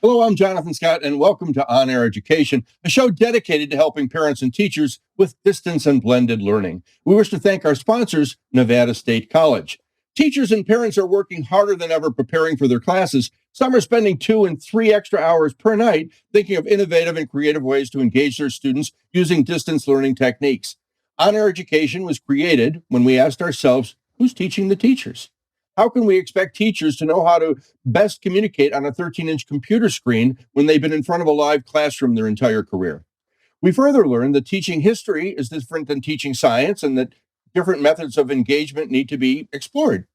Hello, I'm Jonathan Scott, and welcome to On Air Education, a show dedicated to helping parents and teachers with distance and blended learning. We wish to thank our sponsors, Nevada State College. Teachers and parents are working harder than ever preparing for their classes. Some are spending 2 and 3 extra hours per night thinking of innovative and creative ways to engage their students using distance learning techniques. On Air Education was created when we asked ourselves, who's teaching the teachers? How can we expect teachers to know how to best communicate on a 13-inch computer screen when they've been in front of a live classroom their entire career? We further learned that teaching history is different than teaching science and that different methods of engagement need to be explored.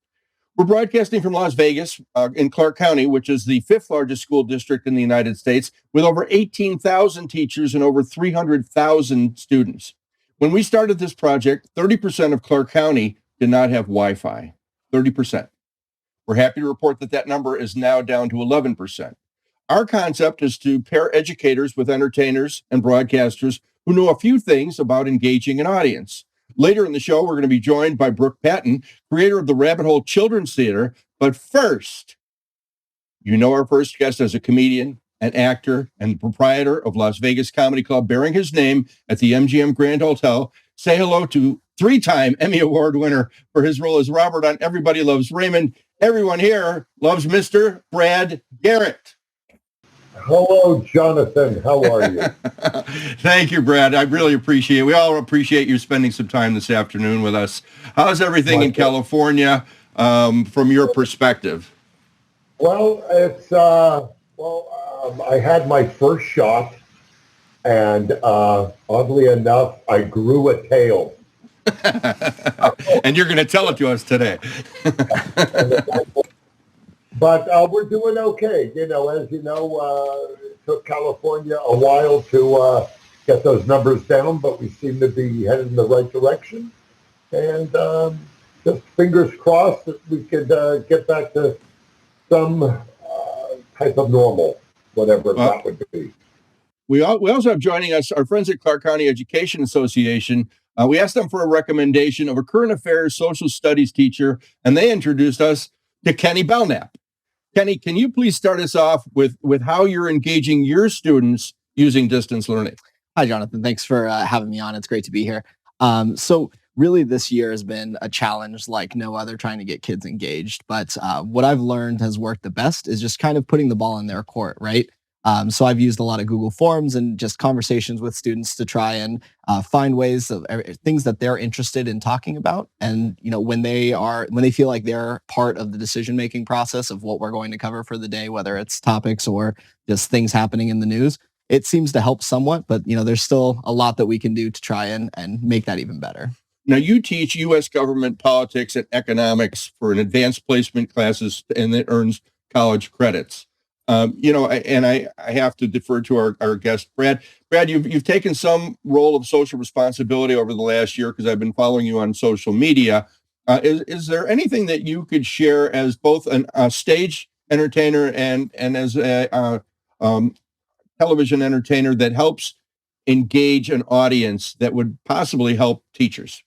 We're broadcasting from Las Vegas in Clark County, which is the fifth largest school district in the United States, with over 18,000 teachers and over 300,000 students. When we started this project, 30% of Clark County did not have Wi-Fi. 30%. We're happy to report that that number is now down to 11%. Our concept is to pair educators with entertainers and broadcasters who know a few things about engaging an audience. Later in the show, we're going to be joined by Brooke Patton, creator of the Rabbit Hole Children's Theater. But first, you know our first guest as a comedian, an actor, and proprietor of Las Vegas Comedy Club, bearing his name at the MGM Grand Hotel. Say hello to 3-time Emmy Award winner for his role as Robert on Everybody Loves Raymond. Everyone here loves Mr. Brad Garrett. Hello, Jonathan. How are you? Thank you, Brad. I really appreciate it. We all appreciate you spending some time this afternoon with us. How's everything in California from your perspective? Well, I had my first shot, and oddly enough, I grew a tail. And you're going to tell it to us today. But we're doing okay. As you know, it took California a while to get those numbers down, but we seem to be headed in the right direction. And just fingers crossed that we could get back to some type of normal, whatever that would be. We also have joining us our friends at Clark County Education Association. We asked them for a recommendation of a current affairs social studies teacher, and they introduced us to Kenny Belknap. Kenny, can you please start us off with how you're engaging your students using distance learning? Hi, Jonathan. Thanks for having me on. It's great to be here. So really this year has been a challenge like no other, trying to get kids engaged. But what I've learned has worked the best is just kind of putting the ball in their court, right? So I've used a lot of Google Forms and just conversations with students to try and find ways of things that they're interested in talking about. And, when they feel like they're part of the decision-making process of what we're going to cover for the day, whether it's topics or just things happening in the news, it seems to help somewhat, but, there's still a lot that we can do to try and make that even better. Now, you teach U.S. government politics and economics for an advanced placement classes, and it earns college credits. I have to defer to our guest, Brad. Brad, you've taken some role of social responsibility over the last year because I've been following you on social media. Is there anything that you could share as both a stage entertainer and as a television entertainer that helps engage an audience that would possibly help teachers?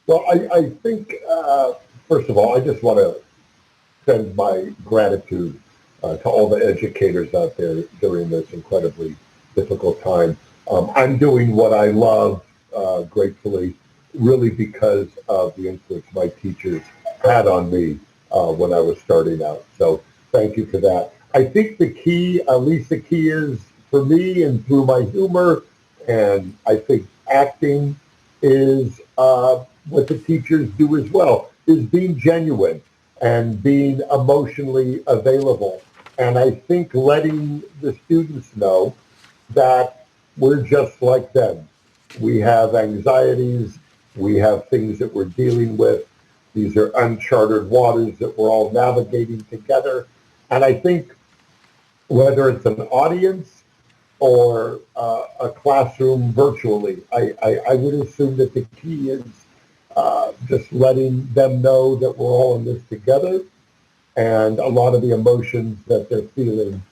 Well, I think, first of all, I just want to send my gratitude to all the educators out there during this incredibly difficult time. I'm doing what I love, gratefully, really because of the influence my teachers had on me when I was starting out. So thank you for that. I think the key, at least the key is for me and through my humor, and I think acting is what the teachers do as well, is being genuine and being emotionally available. And I think letting the students know that we're just like them. We have anxieties, we have things that we're dealing with. These are uncharted waters that we're all navigating together. And I think whether it's an audience or a classroom virtually, I would assume that the key is just letting them know that we're all in this together, and a lot of the emotions that they're feeling,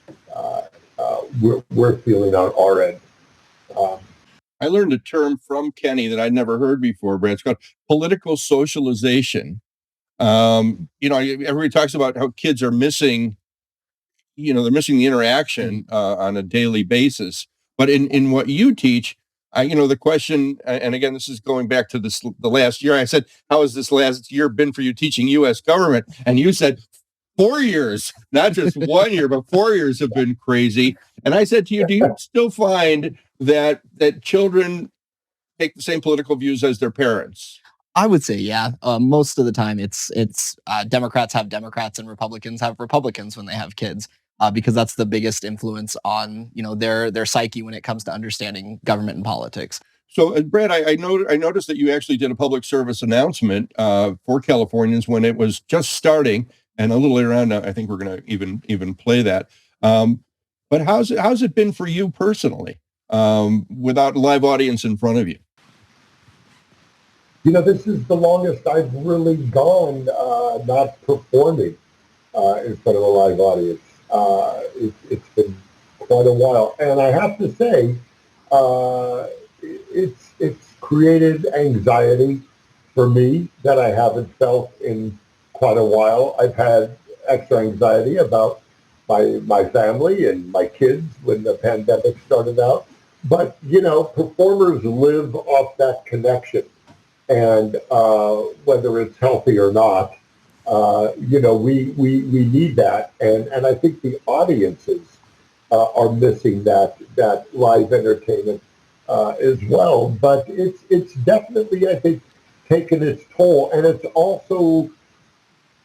we're feeling on our end. I learned a term from Kenny that I'd never heard before, Brad. It's called political socialization. Everybody talks about how kids are missing they're missing the interaction on a daily basis. But in what you teach, the question, and again, this is going back to the last year. I said, how has this last year been for you teaching U.S. government? And you said 4 years, not just 1 year, but 4 years have been crazy. And I said to you, do you still find that children take the same political views as their parents? I would say, yeah. Most of the time, it's Democrats have Democrats and Republicans have Republicans when they have kids, because that's the biggest influence on their psyche when it comes to understanding government and politics. So, Brad, I noticed that you actually did a public service announcement for Californians when it was just starting, and a little later on, I think we're going to even play that. But how's it been for you personally, without a live audience in front of you? This is the longest I've really gone not performing in front of a live audience. It's been quite a while, and I have to say, it's created anxiety for me that I haven't felt in quite a while. I've had extra anxiety about my family and my kids when the pandemic started out, but performers live off that connection. And whether it's healthy or not, we need that, and I think the audiences are missing that live entertainment as well. But it's definitely, I think, taken its toll, and it's also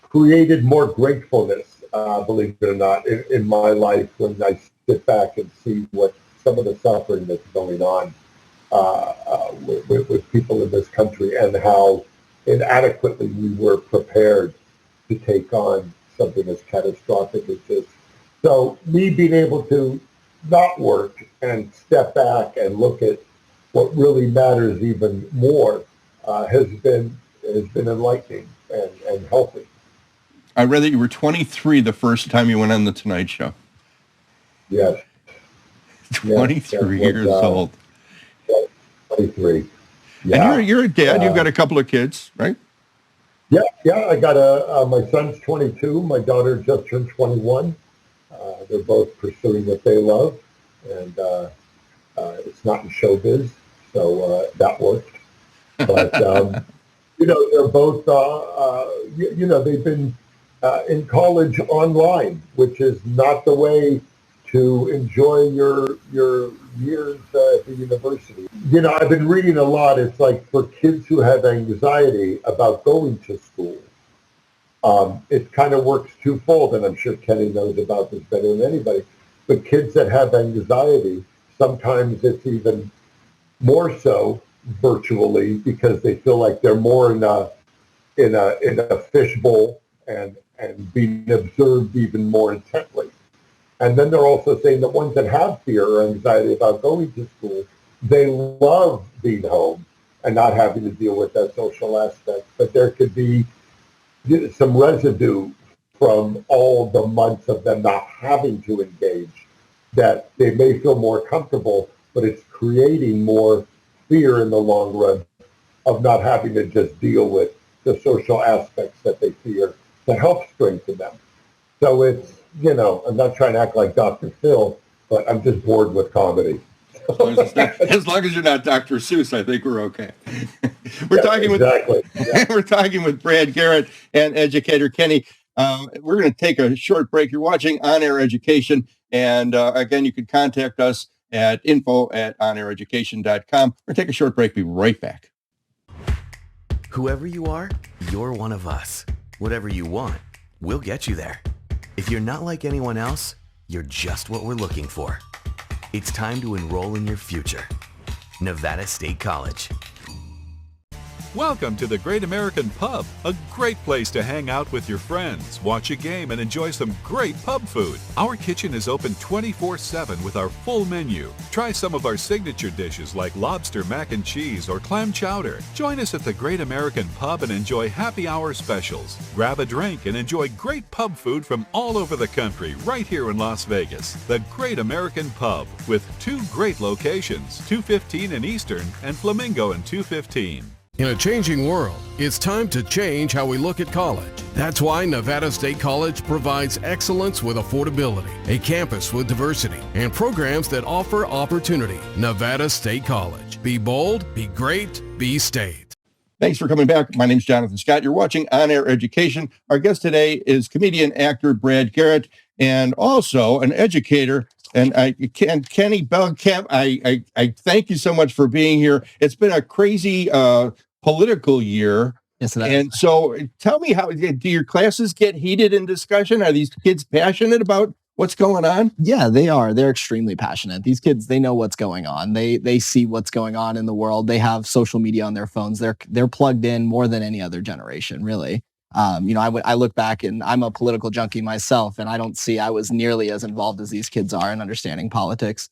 created more gratefulness, believe it or not, in my life when I sit back and see what some of the suffering that's going on with people in this country, and how inadequately we were prepared to take on something as catastrophic as this. So me being able to not work and step back and look at what really matters even more has been enlightening and healthy. I read that you were 23 the first time you went on The Tonight Show. Yes. 23 years old. 23. Yeah. And you're a dad. You've got a couple of kids, right? Yeah. I got my son's 22. My daughter just turned 21. They're both pursuing what they love, and it's not in showbiz, so that worked. But they're both they've been in college online, which is not the way to enjoy your years at the university. I've been reading a lot. It's like for kids who have anxiety about going to school, it kind of works twofold, and I'm sure Kenny knows about this better than anybody. But kids that have anxiety, sometimes it's even more so virtually, because they feel like they're more in a fishbowl and being observed even more intently. And then they're also saying that ones that have fear or anxiety about going to school, they love being home and not having to deal with that social aspect. But there could be some residue from all the months of them not having to engage, that they may feel more comfortable, but it's creating more fear in the long run of not having to just deal with the social aspects that they fear to help strengthen them. So it's, I'm not trying to act like Dr. Phil, but I'm just bored with comedy. As long as you're not Dr. Seuss, I think we're okay. We're talking with Brad Garrett and educator Kenny. We're going to take a short break. You're watching On Air Education, and again, you can contact us at info@onaireducation.com. We're going to take a short break. Be right back. Whoever you are, you're one of us. Whatever you want, we'll get you there. If you're not like anyone else, you're just what we're looking for. It's time to enroll in your future. Nevada State College. Welcome to the Great American Pub, a great place to hang out with your friends, watch a game, and enjoy some great pub food. Our kitchen is open 24/7 with our full menu. Try some of our signature dishes like lobster mac and cheese or clam chowder. Join us at the Great American Pub and enjoy happy hour specials. Grab a drink and enjoy great pub food from all over the country right here in Las Vegas. The Great American Pub with 2 great locations, 215 in Eastern and Flamingo in 215. In a changing world, it's time to change how we look at college. That's why Nevada State College provides excellence with affordability, a campus with diversity, and programs that offer opportunity. Nevada State College. Be bold, be great, be state. Thanks for coming back. My name's Jonathan Scott. You're watching On Air Education. Our guest today is comedian, actor Brad Garrett, and also an educator. And Kenny Belkamp, I thank you so much for being here. It's been a crazy political year. Yes, it is. And so tell me, how do your classes get heated in discussion? Are these kids passionate about what's going on? Yeah, they are. They're extremely passionate. These kids, they know what's going on. They see what's going on in the world. They have social media on their phones. They're plugged in more than any other generation, really. I look back, and I'm a political junkie myself, and I don't see I was nearly as involved as these kids are in understanding politics.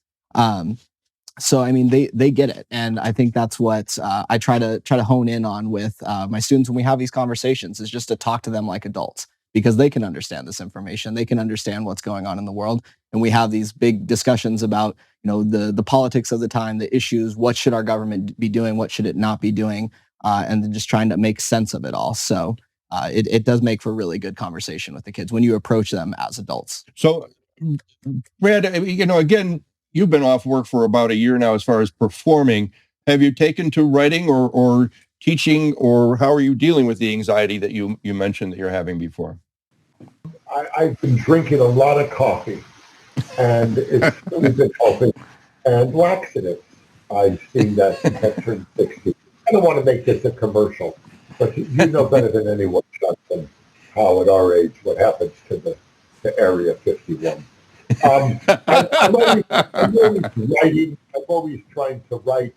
So, I mean, they get it. And I think that's what I try to hone in on with my students when we have these conversations, is just to talk to them like adults, because they can understand this information. They can understand what's going on in the world. And we have these big discussions about, the politics of the time, the issues, what should our government be doing? What should it not be doing? And then just trying to make sense of it all. So it does make for really good conversation with the kids when you approach them as adults. So, Brad, again, you've been off work for about a year now as far as performing. Have you taken to writing or teaching, or how are you dealing with the anxiety that you mentioned that you're having before? I've been drinking a lot of coffee, and it's really good coffee, and laxatives. I've seen that since I turned 60. I don't want to make this a commercial, but you know better than anyone, Jonathan, how at our age, what happens to the Area 51. I'm always writing. I'm always trying to write,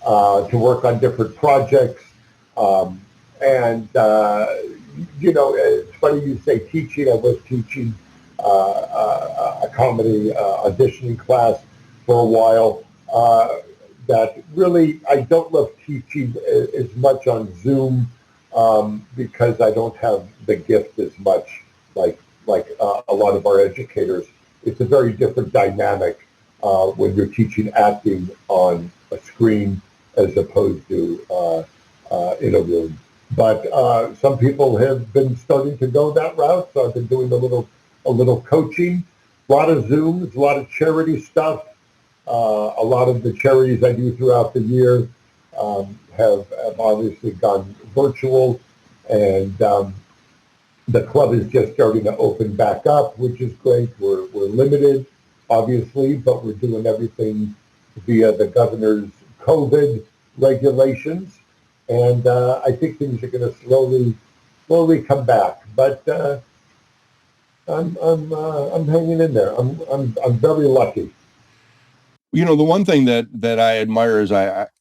to work on different projects. It's funny you say teaching. I was teaching a comedy auditioning class for a while. That really, I don't love teaching as much on Zoom because I don't have the gift as much like a lot of our educators. It's a very different dynamic when you're teaching acting on a screen as opposed to in a room. But some people have been starting to go that route, so I've been doing a little coaching, a lot of Zooms, a lot of charity stuff. A lot of the charities I do throughout the year have obviously gone virtual, and the club is just starting to open back up, which is great. We're limited, obviously, but we're doing everything via the governor's COVID regulations, and I think things are going to slowly come back. But I'm hanging in there. I'm very lucky. The one thing that I admire is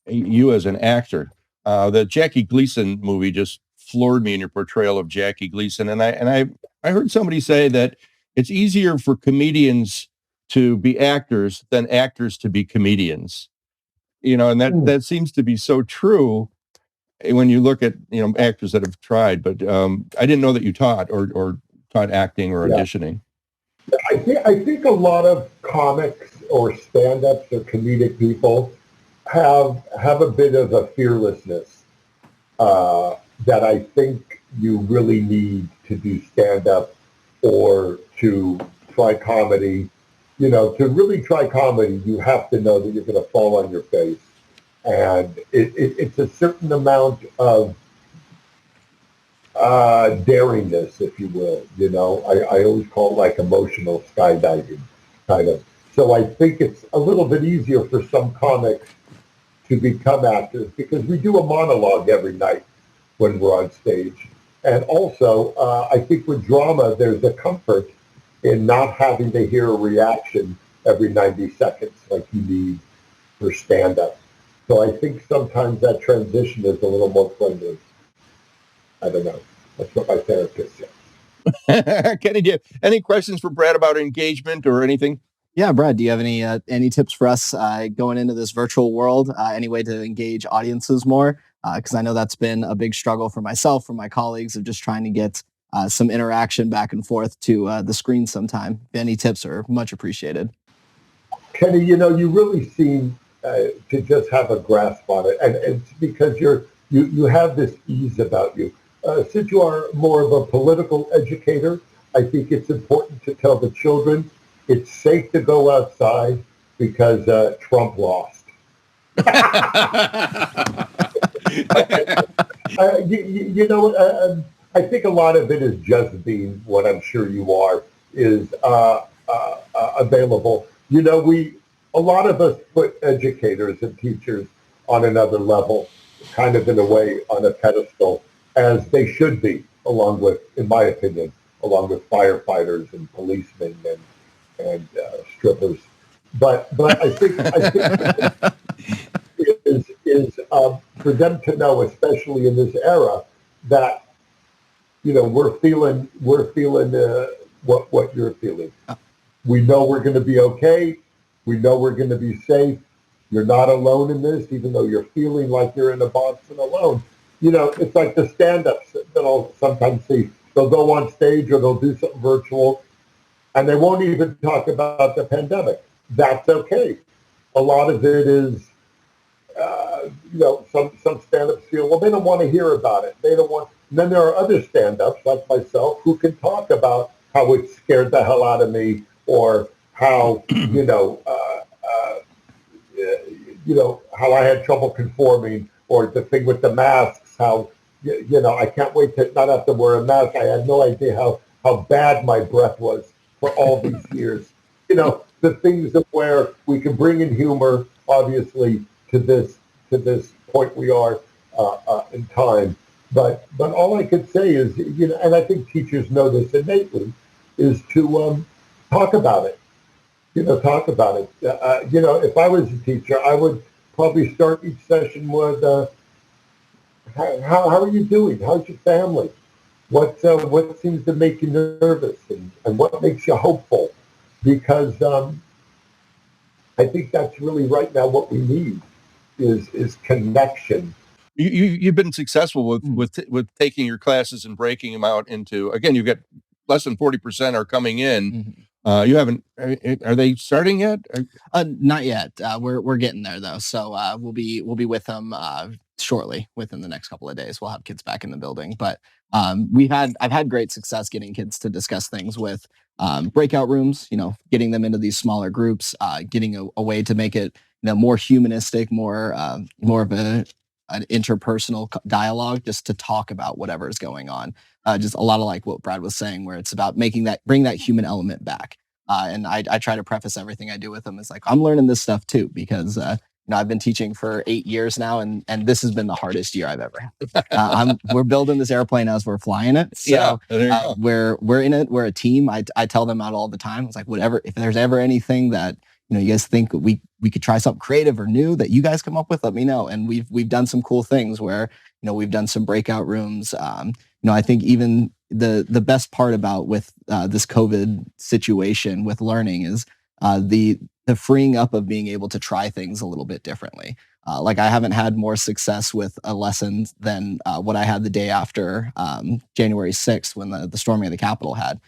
you as an actor. The Jackie Gleason movie just floored me in your portrayal of Jackie Gleason, and I heard somebody say that it's easier for comedians to be actors than actors to be comedians. And that seems to be so true when you look at actors that have tried. But I didn't know that you taught or taught acting or auditioning. I think a lot of comics or stand-ups or comedic people have a bit of a fearlessness that I think you really need to do stand-up or to try comedy. To really try comedy, you have to know that you're going to fall on your face. And it's a certain amount of daringness, if you will. I always call it like emotional skydiving, kind of. So I think it's a little bit easier for some comics to become actors because we do a monologue every night when we're on stage. And also, I think with drama, there's a comfort in not having to hear a reaction every 90 seconds like you need for stand-up. So I think sometimes that transition is a little more friendly. I don't know. That's what my therapist says. Kenny, do you have any questions for Brad about engagement or anything? Yeah, Brad, do you have any tips for us going into this virtual world? Any way to engage audiences more? Because I know that's been a big struggle for myself, for my colleagues, of just trying to get some interaction back and forth to the screen sometime. Any tips are much appreciated. Kenny, you really seem to just have a grasp on it. And it's because you're you have this ease about you. Since you are more of a political educator, I think it's important to tell the children it's safe to go outside because Trump lost. I think a lot of it is just being what I'm sure you are is available. A lot of us put educators and teachers on another level, kind of in a way on a pedestal, as they should be, along with, in my opinion, along with firefighters and policemen and strippers. But I think is for them to know, especially in this era, that we're feeling what you're feeling. We know we're going to be okay. We know we're going to be safe. You're not alone in this, even though you're feeling like you're in a box and alone. It's like the stand-ups that I'll sometimes see. They'll go on stage or they'll do something virtual, and they won't even talk about the pandemic. That's okay. A lot of it is, some stand-ups feel, well, they don't want to hear about it. They don't want. And then there are other stand-ups like myself who can talk about how it scared the hell out of me, or how how I had trouble conforming, or the thing with the masks. How I can't wait to not have to wear a mask. I had no idea how bad my breath was for all these years. The things that where we can bring in humor, obviously, to this point we are in time. But all I could say is, and I think teachers know this innately, is to talk about it. Talk about it. If I was a teacher, I would probably start each session with, how are you doing? How's your family? What seems to make you nervous, and what makes you hopeful? Because I think that's really right now what we need is connection. You've been successful with taking your classes and breaking them out into, again, you've got less than 40% are coming in. Mm-hmm. You haven't, are they starting yet? Not yet. We're getting there though. So we'll be with them shortly, within the next couple of days. We'll have kids back in the building. But I've had great success getting kids to discuss things with breakout rooms. Getting them into these smaller groups, getting a way to make it more humanistic, more of an interpersonal dialogue, just to talk about whatever is going on. Just a lot of like what Brad was saying, where it's about bring that human element back. And I try to preface everything I do with them. It's like, I'm learning this stuff too, because I've been teaching for 8 years now, and this has been the hardest year I've ever had. We're building this airplane as we're flying it. So we're in it. We're a team. I tell them out all the time. It's like, whatever, if there's ever anything that you guys think we could try something creative or new that you guys come up with, let me know. And we've done some cool things where we've done some breakout rooms. I think even the best part about with this COVID situation with learning is the freeing up of being able to try things a little bit differently. Like, I haven't had more success with a lesson than what I had the day after January 6th, when the storming of the Capitol had,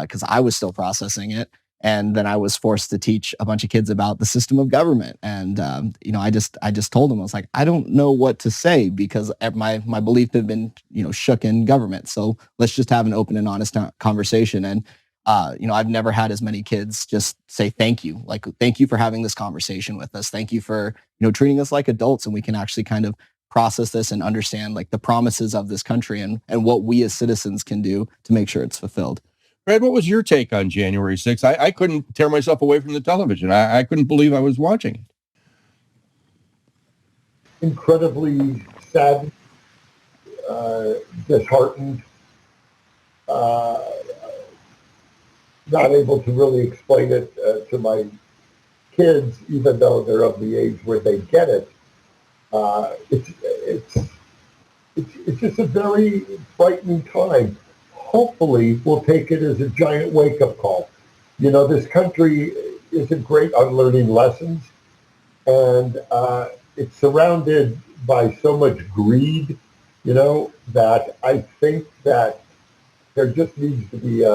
because I was still processing it. And then I was forced to teach a bunch of kids about the system of government. And, I just told them, I was like, I don't know what to say, because my belief had been, shook in government. So let's just have an open and honest conversation. And, I've never had as many kids just say, thank you. Like, thank you for having this conversation with us. Thank you for, treating us like adults, and we can actually kind of process this and understand like the promises of this country and what we as citizens can do to make sure it's fulfilled. Brad, what was your take on January 6th? I couldn't tear myself away from the television. I couldn't believe I was watching it. Incredibly sad, disheartened, not able to really explain it to my kids, even though they're of the age where they get it. It's just a very frightening time. Hopefully, we'll take it as a giant wake-up call. This country isn't great on learning lessons, and it's surrounded by so much greed, that I think that there just needs to be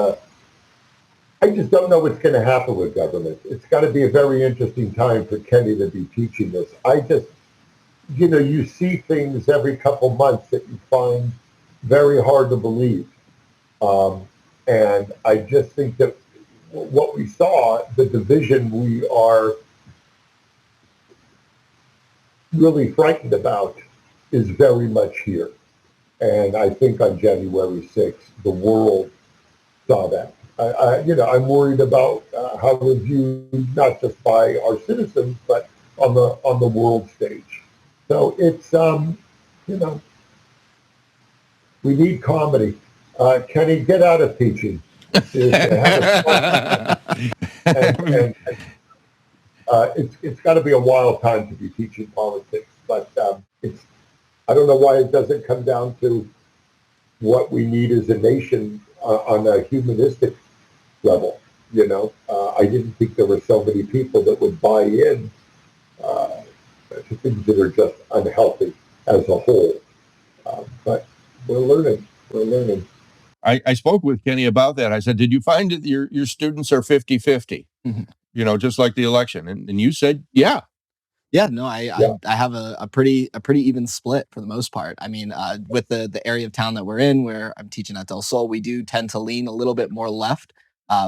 I just don't know what's going to happen with government. It's got to be a very interesting time for Kenny to be teaching this. you see things every couple months that you find very hard to believe. And I just think that what we saw, the division we are really frightened about, is very much here. And I think on January 6th, the world saw that. I'm worried about how we're viewed not just by our citizens, but on the world stage. So it's we need comedy. Kenny, get out of teaching. And it's got to be a wild time to be teaching politics, but I don't know why it doesn't come down to what we need as a nation on a humanistic level. I didn't think there were so many people that would buy in to things that are just unhealthy as a whole. But we're learning. I spoke with Kenny about that. I said, did you find that your students are 50-50? Mhm. Just like the election? And you said, yeah. Yeah, no, I have a pretty even split for the most part. I mean, with the area of town that we're in, where I'm teaching at Del Sol, we do tend to lean a little bit more left.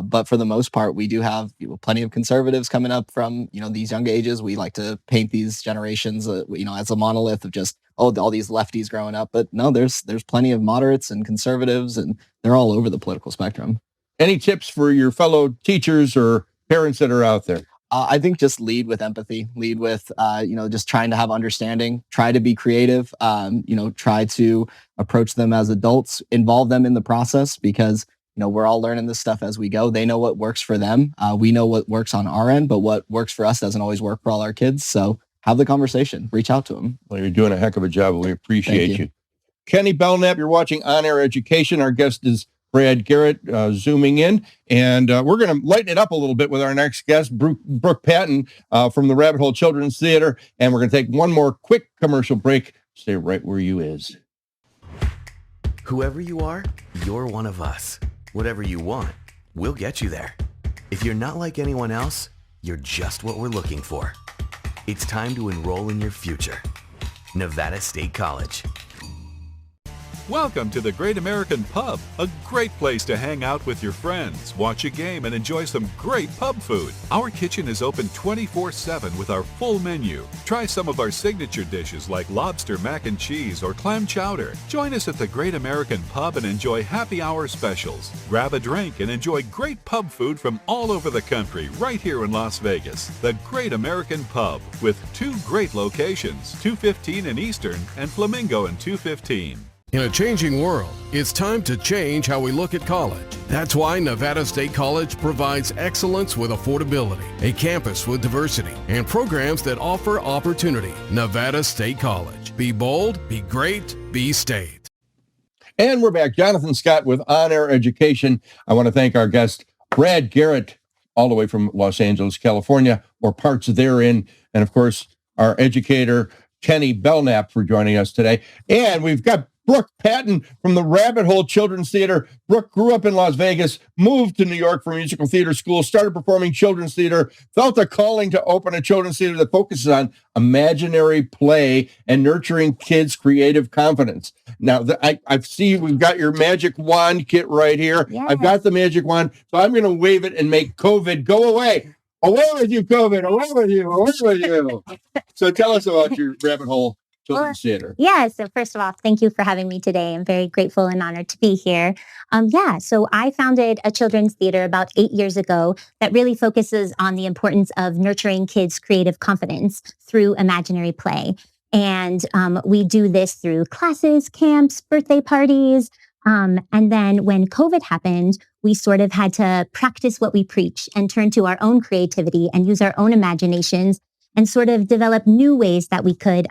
But for the most part, we do have plenty of conservatives coming up from these young ages. We like to paint these generations, as a monolith of just all these lefties growing up. But no, there's plenty of moderates and conservatives, and they're all over the political spectrum. Any tips for your fellow teachers or parents that are out there? I think just lead with empathy, lead with, just trying to have understanding, try to be creative, try to approach them as adults, involve them in the process, because, we're all learning this stuff as we go. They know what works for them. We know what works on our end, but what works for us doesn't always work for all our kids. So have the conversation, reach out to them. Well, you're doing a heck of a job. We appreciate you. Kenny Belknap, you're watching On Air Education. Our guest is Brad Garrett, zooming in, and we're going to lighten it up a little bit with our next guest, Brooke Patton from the Rabbit Hole Children's Theater, and we're going to take one more quick commercial break. Stay right where you is. Whoever you are, you're one of us. Whatever you want, we'll get you there. If you're not like anyone else, you're just what we're looking for. It's time to enroll in your future. Nevada State College. Welcome to the Great American Pub, a great place to hang out with your friends, watch a game, and enjoy some great pub food. Our kitchen is open 24/7 with our full menu. Try some of our signature dishes like lobster mac and cheese or clam chowder. Join us at the Great American Pub and enjoy happy hour specials. Grab a drink and enjoy great pub food from all over the country right here in Las Vegas. The Great American Pub with two great locations, 215 in Eastern and Flamingo in 215. In a changing world, it's time to change how we look at college. That's why Nevada State College provides excellence with affordability, a campus with diversity, and programs that offer opportunity. Nevada State College. Be bold, be great, be state. And we're back. Jonathan Scott with On Air Education. I want to thank our guest, Brad Garrett, all the way from Los Angeles, California, or parts therein. And of course, our educator, Kenny Belknap, for joining us today. And we've got Brooke Patton from the Rabbit Hole Children's Theater. Brooke grew up in Las Vegas, moved to New York for musical theater school, started performing children's theater, felt a calling to open a children's theater that focuses on imaginary play and nurturing kids' creative confidence. Now, I see we've got your magic wand kit right here. Yes. I've got the magic wand, so I'm going to wave it and make COVID go away. Away with you, COVID. Away with you. Away with you. So tell us about your Rabbit Hole Children's Theater. Yeah. So first of all, thank you for having me today. I'm very grateful and honored to be here. So I founded a children's theater about 8 years ago that really focuses on the importance of nurturing kids' creative confidence through imaginary play. And we do this through classes, camps, birthday parties. And then when COVID happened, we sort of had to practice what we preach and turn to our own creativity and use our own imaginations and sort of develop new ways that we could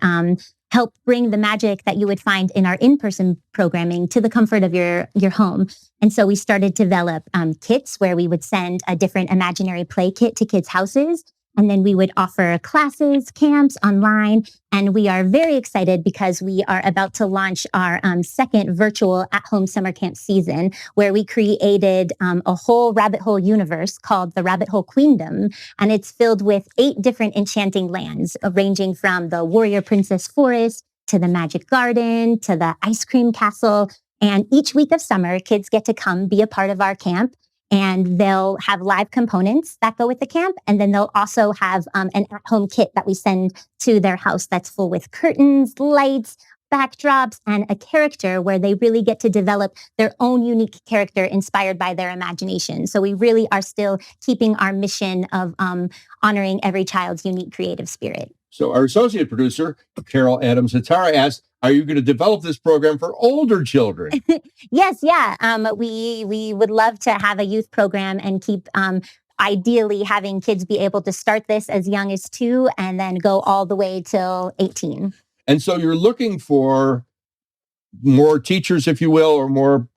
help bring the magic that you would find in our in-person programming to the comfort of your home. And so we started to develop kits where we would send a different imaginary play kit to kids' houses. And then we would offer classes, camps online. And we are very excited because we are about to launch our second virtual at-home summer camp season, where we created a whole rabbit hole universe called the Rabbit Hole Queendom. And it's filled with 8 different enchanting lands, ranging from the Warrior Princess Forest to the Magic Garden to the Ice Cream Castle. And each week of summer, kids get to come be a part of our camp. And they'll have live components that go with the camp. And then they'll also have an at-home kit that we send to their house that's full with curtains, lights, backdrops, and a character where they really get to develop their own unique character inspired by their imagination. So we really are still keeping our mission of honoring every child's unique creative spirit. So our associate producer, Carol Adams-Hatara, asked, are you going to develop this program for older children? Yes, yeah. We would love to have a youth program and keep ideally having kids be able to start this as young as 2 and then go all the way till 18. And so you're looking for more teachers, if you will, or more,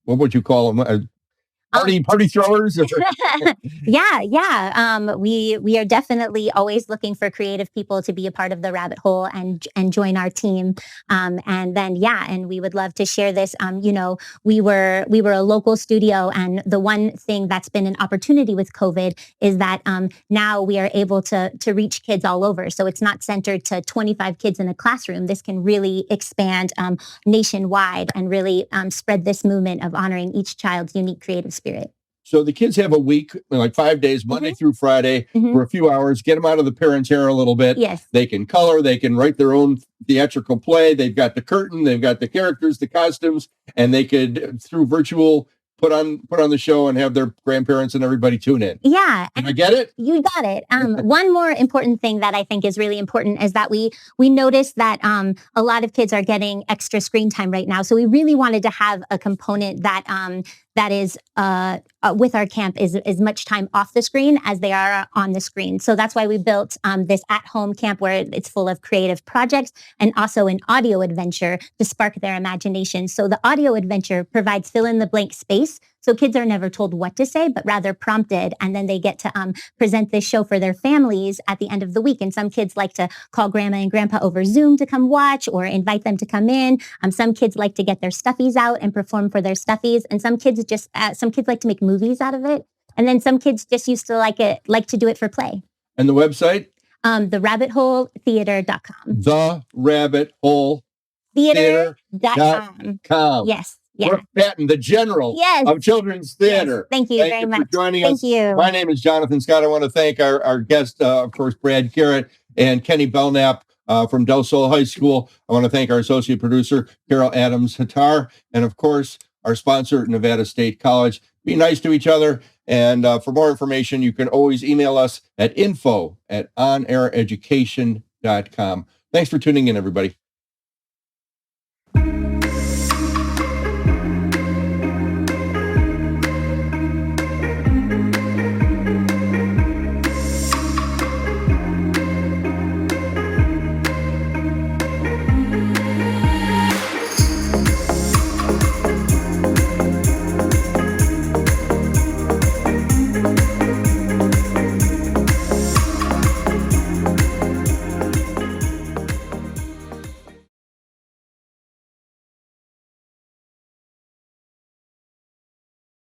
what would you call them? Party throwers? Yeah. We are definitely always looking for creative people to be a part of the rabbit hole and join our team. And then, and we would love to share this. We were a local studio, and the one thing that's been an opportunity with COVID is that now we are able to reach kids all over. So it's not centered to 25 kids in a classroom. This can really expand nationwide and really spread this movement of honoring each child's unique creative spirit. So the kids have a week, like 5 days, Monday through Friday, for a few hours, get them out of the parents' hair a little bit. Yes. They can color, they can write their own theatrical play. They've got the curtain, they've got the characters, the costumes, and they could, through virtual, put on the show and have their grandparents and everybody tune in. Yeah. Did I get it? You got it. One more important thing that I think is really important is that we noticed that a lot of kids are getting extra screen time right now. So we really wanted to have a component that is with our camp is as much time off the screen as they are on the screen. So that's why we built this at-home camp where it's full of creative projects and also an audio adventure to spark their imagination. So the audio adventure provides fill-in-the-blank space. So kids are never told what to say, but rather prompted. And then they get to present this show for their families at the end of the week. And some kids like to call grandma and grandpa over Zoom to come watch or invite them to come in. Some kids like to get their stuffies out and perform for their stuffies. And some kids like to make movies out of it. And then some kids just used to like to do it for play. And the website? TheRabbitHoleTheater.com. TheRabbitHoleTheater.com. Yes. Yeah. Brooke Patton, the general of children's theater. Yes. Thank you very much for joining us. Thank you. My name is Jonathan Scott. I want to thank our guest, of course, Brad Garrett and Kenny Belknap from Del Sol High School. I want to thank our associate producer, Carol Adams-Hattar, and of course, our sponsor, Nevada State College. Be nice to each other. And for more information, you can always email us at info@onaireducation.com. Thanks for tuning in, everybody.